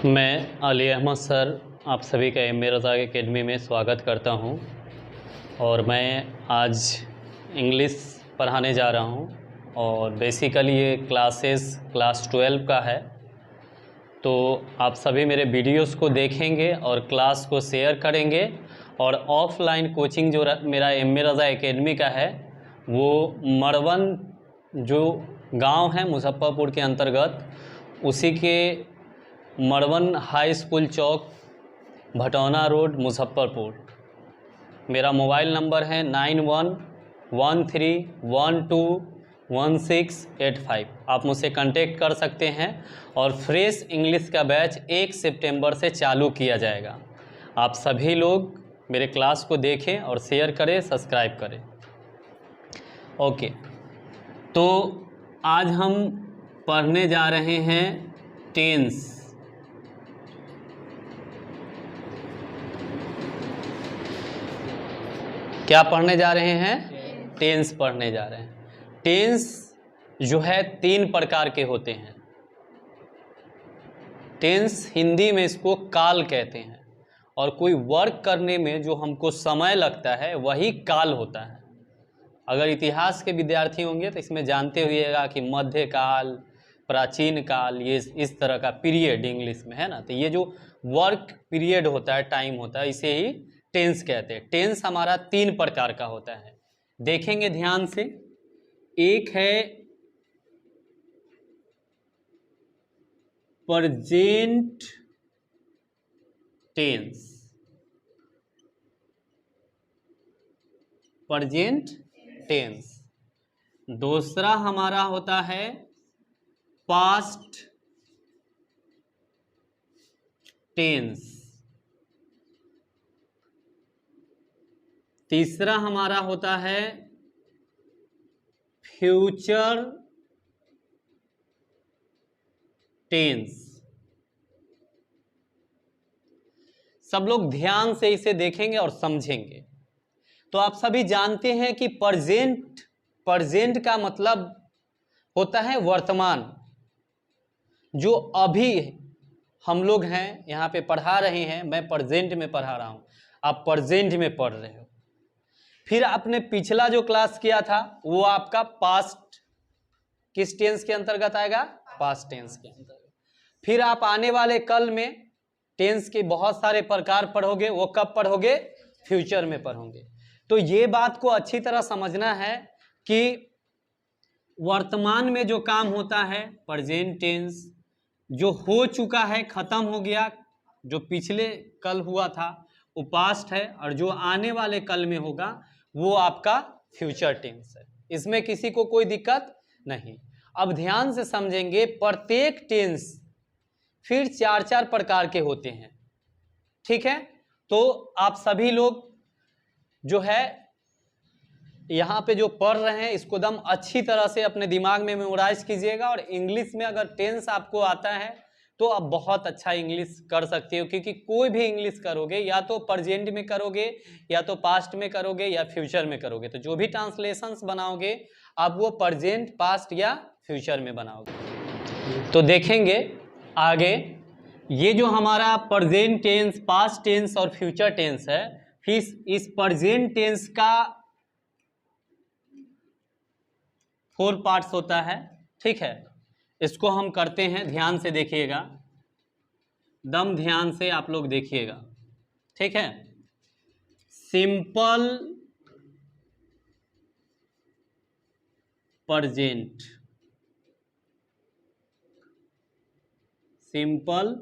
मैं अली अहमद सर आप सभी का एम ए रज़ाक एकेडमी में स्वागत करता हूं और मैं आज इंग्लिश पढ़ाने जा रहा हूं और बेसिकली ये क्लास 12 का है। तो आप सभी मेरे वीडियोस को देखेंगे और क्लास को शेयर करेंगे और ऑफलाइन कोचिंग जो मेरा एम ए रज़ाक एकेडमी का है वो मड़वन जो गांव है मुजफ्फरपुर के अंतर्गत, उसी के मड़वन हाई स्कूल चौक, भटौना रोड, मुजफ्फरपुर। मेरा मोबाइल नंबर है 9113121685। आप मुझसे कांटेक्ट कर सकते हैं और फ्रेश इंग्लिश का बैच 1 सितंबर से चालू किया जाएगा। आप सभी लोग मेरे क्लास को देखें और शेयर करें, सब्सक्राइब करें। ओके, तो आज हम पढ़ने जा रहे हैं टेंस। क्या पढ़ने जा रहे हैं? टेंस पढ़ने जा रहे हैं। टेंस जो है 3 प्रकार के होते हैं। टेंस हिंदी में इसको काल कहते हैं और कोई वर्क करने में जो हमको समय लगता है वही काल होता है। अगर इतिहास के विद्यार्थी होंगे तो इसमें जानते हुएगा कि मध्यकाल, प्राचीन काल, ये इस तरह का पीरियड इंग्लिश में है ना। तो ये जो वर्क पीरियड होता है, टाइम होता है, इसे ही टेंस कहते हैं। टेंस हमारा 3 प्रकार का होता है, देखेंगे ध्यान से। एक है प्रेजेंट टेंस, प्रेजेंट टेंस। दूसरा हमारा होता है पास्ट टेंस। तीसरा हमारा होता है फ्यूचर टेंस। सब लोग ध्यान से इसे देखेंगे और समझेंगे। तो आप सभी जानते हैं कि प्रेजेंट का मतलब होता है वर्तमान, जो अभी हम लोग हैं यहाँ पे पढ़ा रहे हैं। मैं प्रेजेंट में पढ़ा रहा हूं, आप प्रेजेंट में पढ़ रहे हो। फिर आपने पिछला जो क्लास किया था वो आपका पास्ट किस टेंस के अंतर्गत आएगा? पास्ट टेंस के अंतर्गत। फिर आप आने वाले कल में टेंस के बहुत सारे प्रकार पढ़ोगे, वो कब पढ़ोगे? फ्यूचर में पढ़ोगे। तो ये बात को अच्छी तरह समझना है कि वर्तमान में जो काम होता है प्रेजेंट टेंस, जो हो चुका है, खत्म हो गया, जो पिछले कल हुआ था वो पास्ट है, और जो आने वाले कल में होगा वो आपका फ्यूचर टेंस है। इसमें किसी को कोई दिक्कत नहीं। अब ध्यान से समझेंगे, प्रत्येक टेंस फिर 4 प्रकार के होते हैं, ठीक है। तो आप सभी लोग जो है यहाँ पे जो पढ़ रहे हैं इसको दम अच्छी तरह से अपने दिमाग में मेमोराइज कीजिएगा। और इंग्लिश में अगर टेंस आपको आता है तो आप बहुत अच्छा इंग्लिश कर सकते हो, क्योंकि कोई भी इंग्लिश करोगे या तो प्रेजेंट में करोगे, या तो पास्ट में करोगे, या फ्यूचर में करोगे। तो जो भी ट्रांसलेशंस बनाओगे आप वो प्रेजेंट, पास्ट या फ्यूचर में बनाओगे। तो देखेंगे आगे, ये जो हमारा प्रेजेंट टेंस, पास्ट टेंस और फ्यूचर टेंस है, फिर इस प्रेजेंट टेंस का 4 पार्ट्स होता है, ठीक है। इसको हम करते हैं, ध्यान से देखिएगा, दम ध्यान से आप लोग देखिएगा, ठीक है। Simple present, simple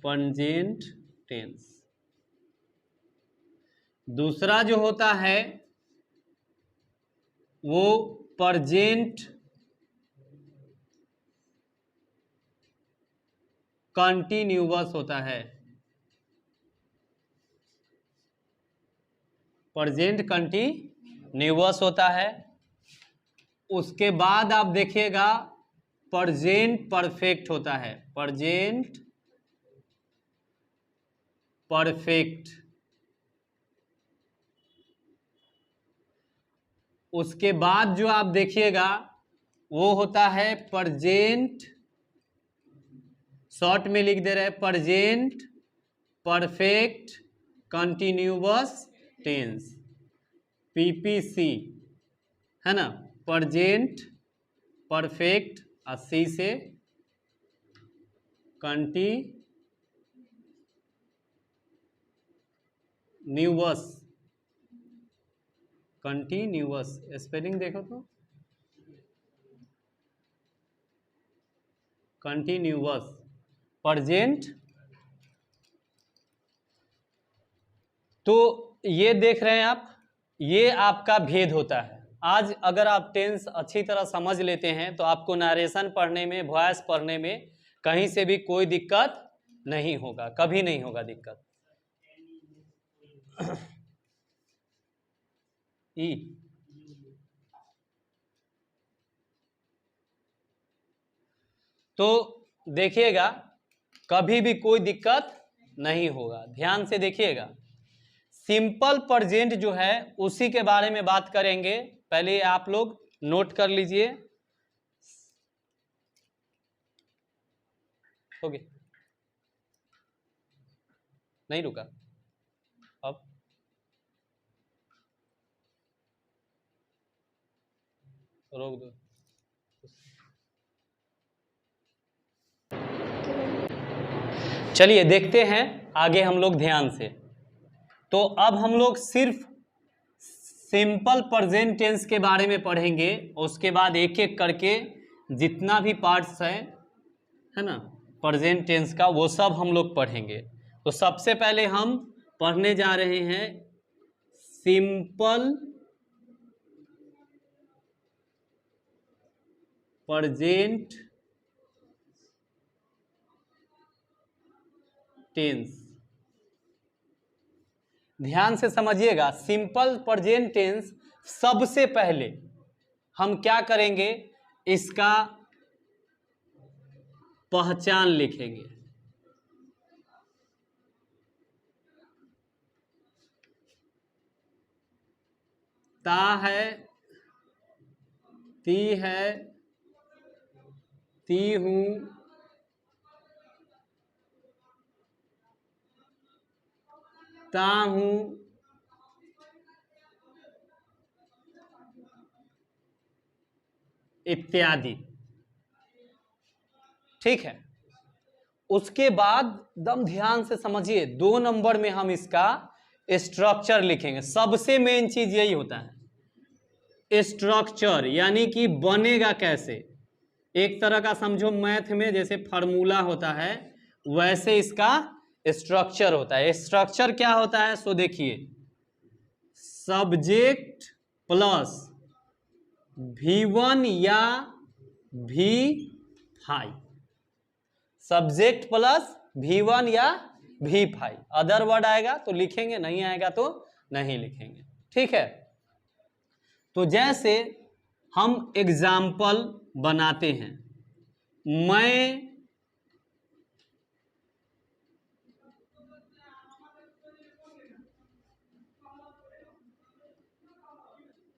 present tense. दूसरा जो होता है वो प्रेजेंट कंटिन्यूअस होता है, प्रेजेंट कंटिन्यूअस होता है। उसके बाद आप देखिएगा प्रेजेंट परफेक्ट होता है, प्रेजेंट परफेक्ट। उसके बाद जो आप देखिएगा वो होता है प्रेजेंट शॉर्ट में लिख दे रहे हैं present perfect continuous tense, PPC, है ना। प्रेजेंट परफेक्ट और सी से कंटिन्यूअस स्पेलिंग देखो तो, कंटिन्यूअस प्रेजेंट। तो ये देख रहे हैं आप, ये आपका भेद होता है। आज अगर आप टेंस अच्छी तरह समझ लेते हैं तो आपको नरेशन पढ़ने में, वॉइस पढ़ने में कहीं से भी कोई दिक्कत नहीं होगा, कभी नहीं होगा दिक्कत। ई तो देखिएगा कभी भी कोई दिक्कत नहीं होगा, ध्यान से देखिएगा। सिंपल प्रेजेंट जो है उसी के बारे में बात करेंगे, पहले आप लोग नोट कर लीजिए। हो गया, नहीं रुका, अब रोक दो। चलिए देखते हैं आगे हम लोग ध्यान से। तो अब हम लोग सिर्फ सिंपल प्रेजेंट टेंस के बारे में पढ़ेंगे, उसके बाद एक एक करके जितना भी पार्ट्स है ना प्रेजेंट टेंस का, वो सब हम लोग पढ़ेंगे। तो सबसे पहले हम पढ़ने जा रहे हैं सिंपल प्रेजेंट टेंस। ध्यान से समझिएगा, सिंपल प्रेजेंट टेंस सबसे पहले हम क्या करेंगे, इसका पहचान लिखेंगे। ता है, ती है, ती हूं, ता हूं, इत्यादि। ठीक है, उसके बाद दम ध्यान से समझिए, 2 नंबर में हम इसका स्ट्रक्चर लिखेंगे। सबसे मेन चीज यही होता है, स्ट्रक्चर, यानी कि बनेगा कैसे। एक तरह का समझो मैथ में जैसे फार्मूला होता है, वैसे इसका स्ट्रक्चर होता है। स्ट्रक्चर क्या होता है, सो देखिए, सब्जेक्ट प्लस V1 या V5, सब्जेक्ट प्लस V1 या V5। अदर वर्ड आएगा तो लिखेंगे, नहीं आएगा तो नहीं लिखेंगे। ठीक है, तो जैसे हम एग्जाम्पल बनाते हैं, मैं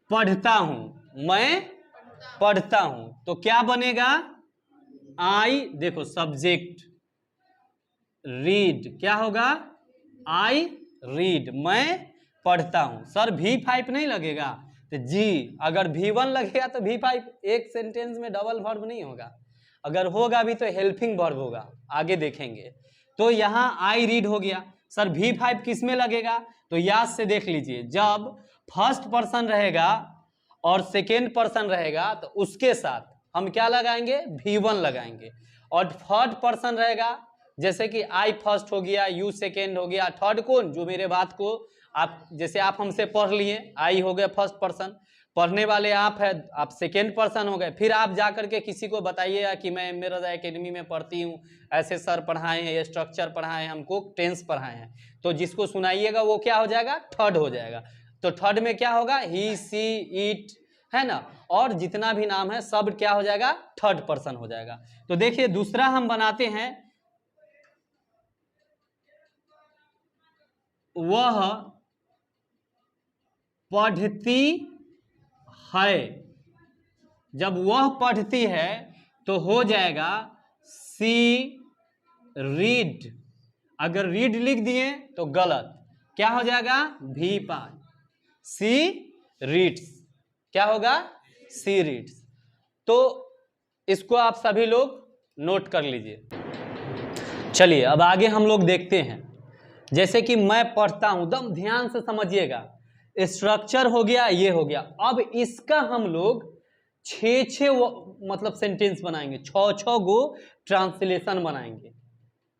पढ़ता हूं, मैं पढ़ता हूं, तो क्या बनेगा, आई, देखो सब्जेक्ट, रीड, क्या होगा, आई रीड, मैं पढ़ता हूं। सर V5 नहीं लगेगा, तो जी, अगर V1 लगेगा तो V5 एक सेंटेंस में डबल वर्ब नहीं होगा, अगर होगा भी तो हेल्पिंग वर्ब होगा, आगे देखेंगे। तो यहां आई रीड हो गया। सर V5 किस में लगेगा, तो याद से देख लीजिए, जब फर्स्ट पर्सन रहेगा और सेकेंड पर्सन रहेगा तो उसके साथ हम क्या लगाएंगे, V1 लगाएंगे। और थर्ड पर्सन रहेगा, जैसे कि आई फर्स्ट हो गया, यू सेकेंड हो गया, थर्ड कौन, जो मेरे बात को आप, जैसे आप हमसे पढ़ लिए, आई हो गया फर्स्ट पर्सन, पढ़ने वाले आप है, आप सेकेंड पर्सन हो गए। फिर आप जा करके किसी को बताइएगा कि मैं मिरर एकेडमी में पढ़ती हूँ, ऐसे सर पढ़ाए हैं, ये स्ट्रक्चर पढ़ाए हैं, हमको टेंस पढ़ाए हैं, तो जिसको सुनाइएगा वो क्या हो जाएगा, थर्ड हो जाएगा। तो थर्ड में क्या होगा, ही, सी, इट, है ना, और जितना भी नाम है सब क्या हो जाएगा, थर्ड पर्सन हो जाएगा। तो देखिए दूसरा हम बनाते हैं, वह पढ़ती है। जब वह पढ़ती है तो हो जाएगा सी रीड, अगर रीड लिख दिए तो गलत, क्या हो जाएगा V5। सी रीड्स, क्या होगा सी रीड्स। तो इसको आप सभी लोग नोट कर लीजिए। चलिए अब आगे हम लोग देखते हैं, जैसे कि मैं पढ़ता हूं, एकदम ध्यान से समझिएगा। स्ट्रक्चर हो गया, ये हो गया। अब इसका हम लोग 6 मतलब सेंटेंस बनाएंगे, 6 गो ट्रांसलेशन बनाएंगे।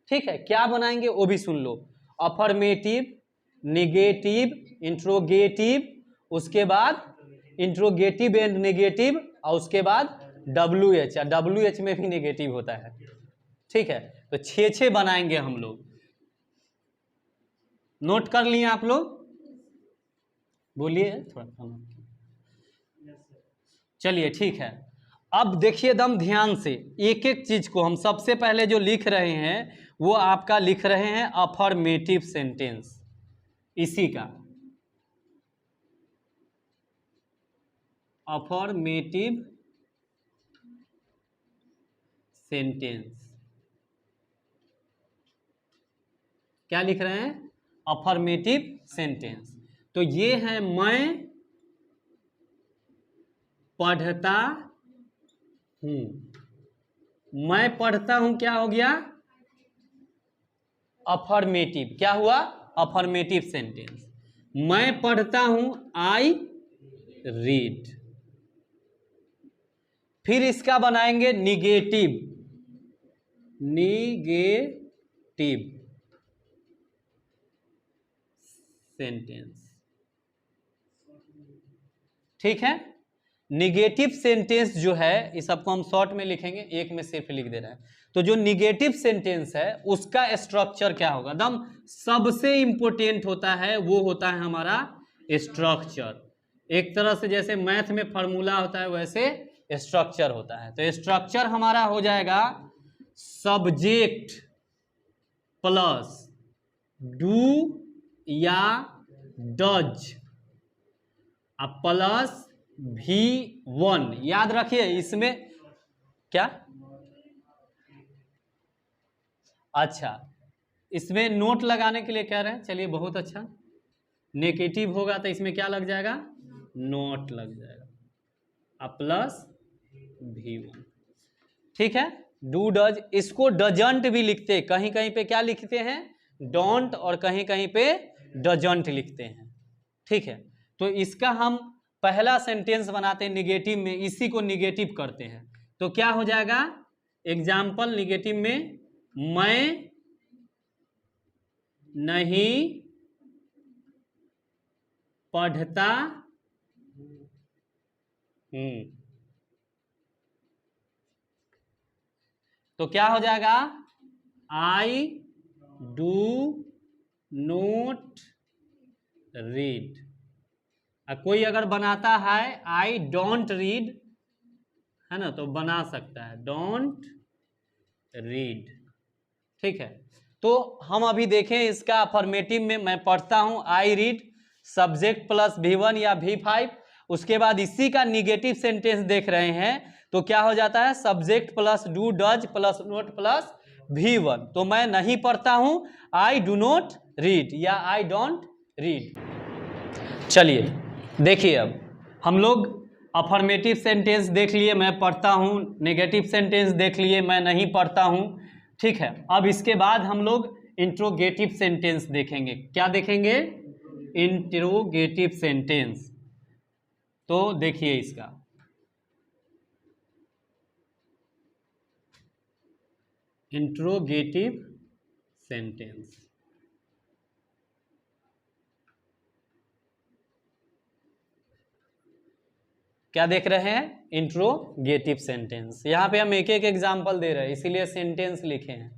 ठीक है, क्या बनाएंगे वो भी सुन लो। अफर्मेटिव, निगेटिव, इंट्रोगेटिव, उसके बाद इंट्रोगेटिव एंड नेगेटिव, और उसके बाद WH, या WH में भी नेगेटिव होता है। ठीक है, तो 6 बनाएंगे हम लोग। नोट कर लिए आप लोग? बोलिए थोड़ा कम। चलिए ठीक है, अब देखिए दम ध्यान से, एक एक चीज को हम सबसे पहले जो लिख रहे हैं वो आपका लिख रहे हैं अफर्मेटिव सेंटेंस, इसी का अफर्मेटिव सेंटेंस। क्या लिख रहे हैं? Affirmative sentence. तो ये है मैं पढ़ता हूं। मैं पढ़ता हूं क्या हो गया? अफर्मेटिव। क्या हुआ? Affirmative sentence. मैं पढ़ता हूं, आई रीड। फिर इसका बनाएंगे निगेटिव, निगेटिव सेंटेंस। ठीक है, निगेटिव सेंटेंस जो है इस सबको हम शॉर्ट में लिखेंगे, एक में सिर्फ लिख दे रहे हैं। तो जो निगेटिव सेंटेंस है उसका स्ट्रक्चर क्या होगा? एकदम सबसे इंपॉर्टेंट होता है, वो होता है हमारा स्ट्रक्चर। एक तरह से जैसे मैथ में फॉर्मूला होता है वैसे स्ट्रक्चर होता है। तो स्ट्रक्चर हमारा हो जाएगा सब्जेक्ट प्लस डू या डज प्लस V1। याद रखिए इसमें क्या, अच्छा इसमें नोट लगाने के लिए कह रहे हैं। चलिए बहुत अच्छा, नेगेटिव होगा तो इसमें क्या लग जाएगा? नोट लग जाएगा प्लस V1। ठीक है, डू डज, इसको डजंट भी लिखते, कहीं कहीं पे क्या लिखते हैं? डोंट, और कहीं कहीं पे डजंट लिखते हैं। ठीक है, तो इसका हम पहला सेंटेंस बनाते हैं निगेटिव में, इसी को निगेटिव करते हैं। तो क्या हो जाएगा? एग्जाम्पल निगेटिव में, मैं नहीं पढ़ता हूं। तो क्या हो जाएगा? I do not read. कोई अगर बनाता है आई डोंट रीड, है ना, तो बना सकता है डोंट रीड। ठीक है, तो हम अभी देखें इसका अफर्मेटिव में, मैं पढ़ता हूं I read, subject plus V1 या V5। उसके बाद इसी का निगेटिव सेंटेंस देख रहे हैं, तो क्या हो जाता है? Subject plus do does plus note plus V1। तो मैं नहीं पढ़ता हूं, आई डू नोट रीड या आई डोंट रीड। चलिए देखिए, अब हम लोग अफर्मेटिव सेंटेंस देख लिए, मैं पढ़ता हूं, नेगेटिव सेंटेंस देख लिए, मैं नहीं पढ़ता हूं। ठीक है, अब इसके बाद हम लोग इंट्रोगेटिव सेंटेंस देखेंगे। क्या देखेंगे? Interrogative sentence. तो देखिए इसका इंट्रोगेटिव सेंटेंस। क्या देख रहे हैं? Interrogative sentence. यहाँ पे हम एक एक एग्जाम्पल दे रहे हैं, इसीलिए सेंटेंस लिखे हैं,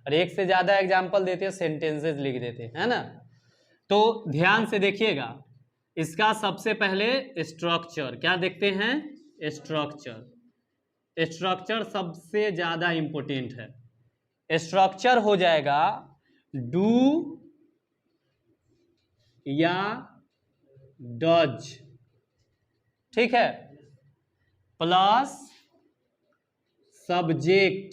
और एक से ज्यादा एग्जाम्पल देते हैं सेंटेंसेस लिख देते हैं, है ना। तो ध्यान से देखिएगा, इसका सबसे पहले स्ट्रक्चर क्या देखते हैं? स्ट्रक्चर। स्ट्रक्चर सबसे ज्यादा इंपॉर्टेंट है। स्ट्रक्चर हो जाएगा डू या डज, ठीक है, प्लस सब्जेक्ट